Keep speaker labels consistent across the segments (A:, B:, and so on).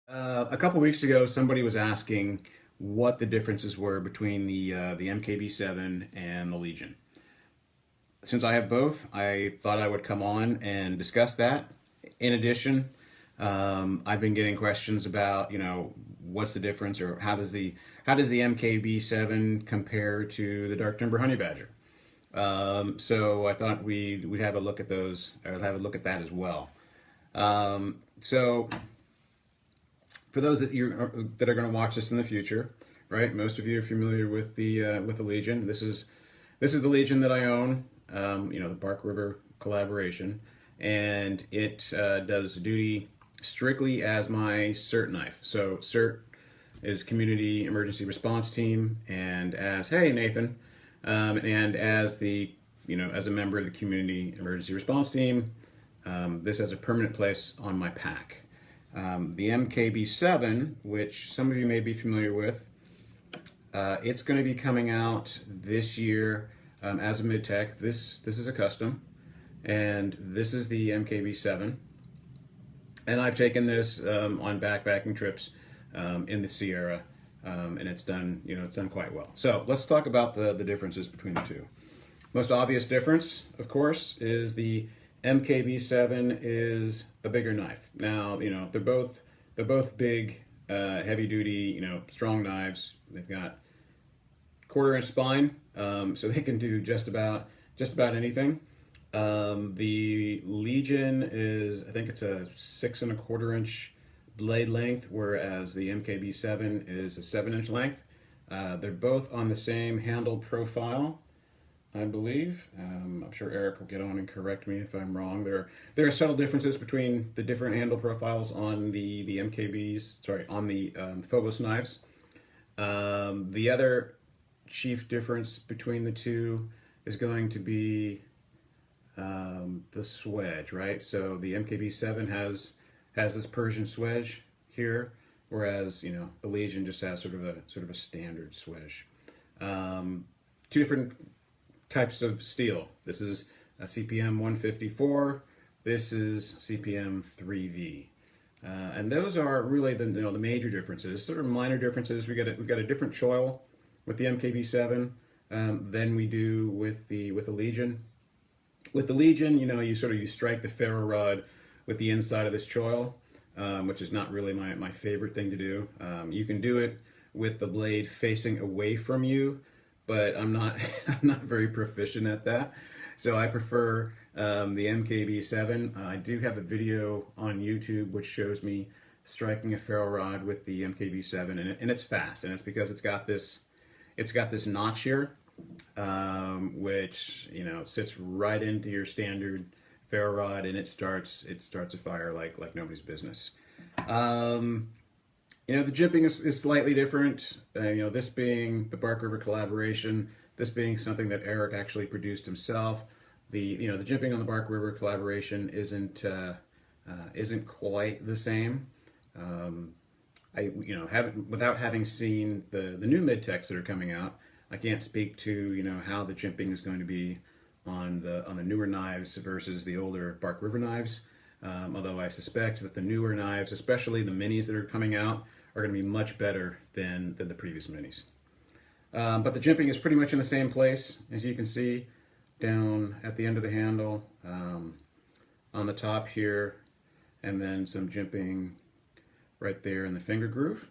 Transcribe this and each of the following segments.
A: A couple weeks ago, somebody was asking what the differences were between the MKB7 and the Legion. Since I have both, I thought I would come on and discuss that. In addition, I've been getting questions about, what's the difference, or how does the MKB7 compare to the Dark Timber Honey Badger? So I thought we'd have a look at those, or have a look at that as well. So for those that are going to watch this in the future, right? Most of you are familiar with the Legion. This is the Legion that I own. The Bark River collaboration, and it does duty strictly as my CERT knife. So CERT is Community Emergency Response Team, and as hey Nathan, and as as a member of the Community Emergency Response Team, this has a permanent place on my pack. The MKB7, which some of you may be familiar with, it's going to be coming out this year as a mid-tech. This is a custom, and this is the MKB7. And I've taken this on backpacking trips in the Sierra, and it's done quite well. So let's talk about the differences between the two. Most obvious difference, of course, is the MKB7 is a bigger knife. Now, they're both big, heavy duty, strong knives. They've got quarter-inch spine, so they can do just about anything. The Legion I think it's a 6 1/4-inch blade length, whereas the MKB7 is a 7-inch length. They're both on the same handle profile, I believe. I'm sure Eric will get on and correct me if I'm wrong. There are subtle differences between the different handle profiles on the MKBs. Sorry, on the FOBOS knives. The other chief difference between the two is going to be the swedge, right? So the MKB7 has this Persian swedge here, whereas the Legion just has sort of a standard swedge. Two different types of steel. This is a CPM 154. This is CPM 3V. And those are really the major differences. Sort of minor differences. We've got a different choil with the MKB7 than we do with the Legion. With the Legion, you strike the ferro rod with the inside of this choil, which is not really my favorite thing to do. You can do it with the blade facing away from you, but I'm not I'm not very proficient at that. So I prefer the MKB7. I do have a video on YouTube which shows me striking a ferro rod with the MKB7, and it's fast, and it's because it's got this notch here, which sits right into your standard ferro rod, and it starts a fire like nobody's business. The jimping is slightly different. This being the Bark River collaboration, this being something that Eric actually produced himself. The jimping on the Bark River collaboration isn't quite the same. Without having seen the new mid-techs that are coming out, I can't speak to how the jimping is going to be on the newer knives versus the older Bark River knives. Although I suspect that the newer knives, especially the minis that are coming out, are going to be much better than the previous minis. But the jimping is pretty much in the same place, as you can see, down at the end of the handle, on the top here, and then some jimping right there in the finger groove.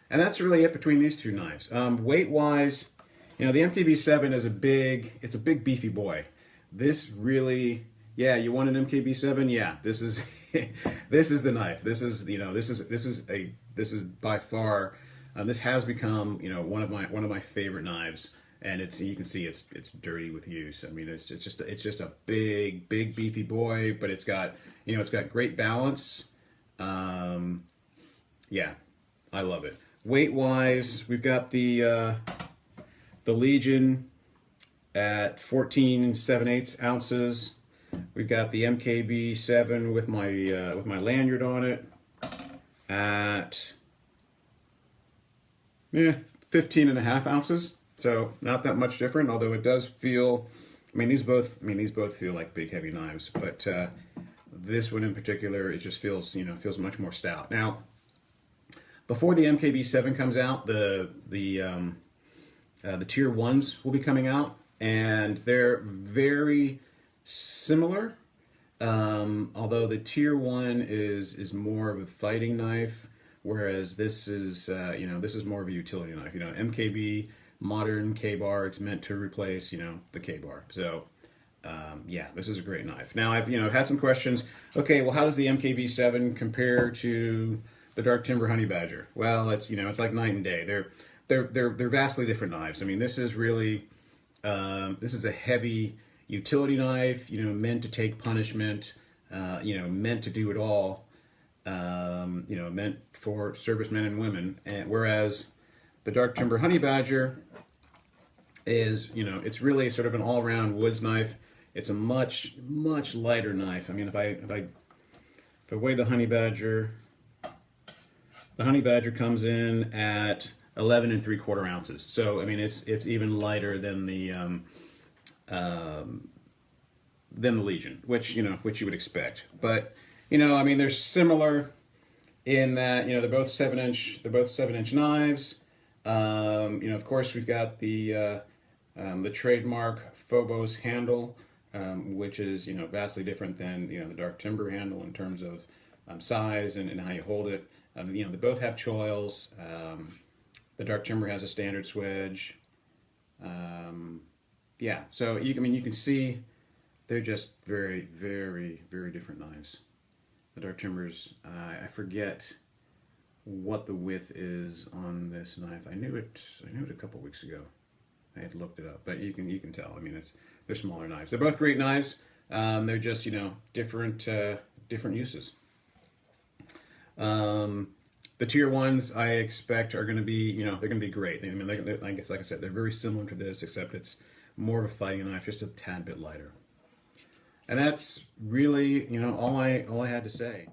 A: And that's really it between these two knives. Weight-wise, the MKB7 is a big beefy boy. This really, you want an MKB7? Yeah, this is this is the knife. This is by far, this has become one of my favorite knives, and you can see it's dirty with use. I mean, it's just a big beefy boy, but it's got great balance. Yeah, I love it. Weight-wise, we've got the Legion at 14 7/8 ounces. We've got the MKB7 with my lanyard on it at 15.5 ounces. So not that much different, although it does feel. These both feel like big heavy knives, but This one in particular, it just feels, feels much more stout. Now, before the MKB7 comes out, the tier ones will be coming out, and they're very similar. Although the tier one is more of a fighting knife, whereas this is this is more of a utility knife. MKB modern K-bar, it's meant to replace the K-bar. So yeah, this is a great knife. Now I've had some questions. Okay, well, how does the MKB7 compare to the Dark Timber Honey Badger? Well, it's it's like night and day. They're vastly different knives. I mean, this is really this is a heavy utility knife, meant to take punishment, meant to do it all, meant for servicemen and women. And whereas the Dark Timber Honey Badger is, it's really sort of an all-around woods knife. It's a much lighter knife. I mean, if I weigh the Honey Badger comes in at 11 3/4 ounces. So I mean, it's even lighter than the Legion, which you would expect. But I mean, they're similar in that they're both 7-inch knives. Of course, we've got the trademark FOBOS handle, which is vastly different than the Dark Timber handle in terms of size and how you hold it. They both have choils. The Dark Timber has a standard swedge. Yeah, so you can see they're just very, very, very different knives. The Dark Timbers, I forget what the width is on this knife. I knew it a couple weeks ago. I had looked it up, but you can tell. I mean, they're smaller knives. They're both great knives. They're just different uses. The tier ones I expect are going to be they're going to be great. I mean, I guess like I said, they're very similar to this, except it's more of a fighting knife, just a tad bit lighter. And that's really all I had to say.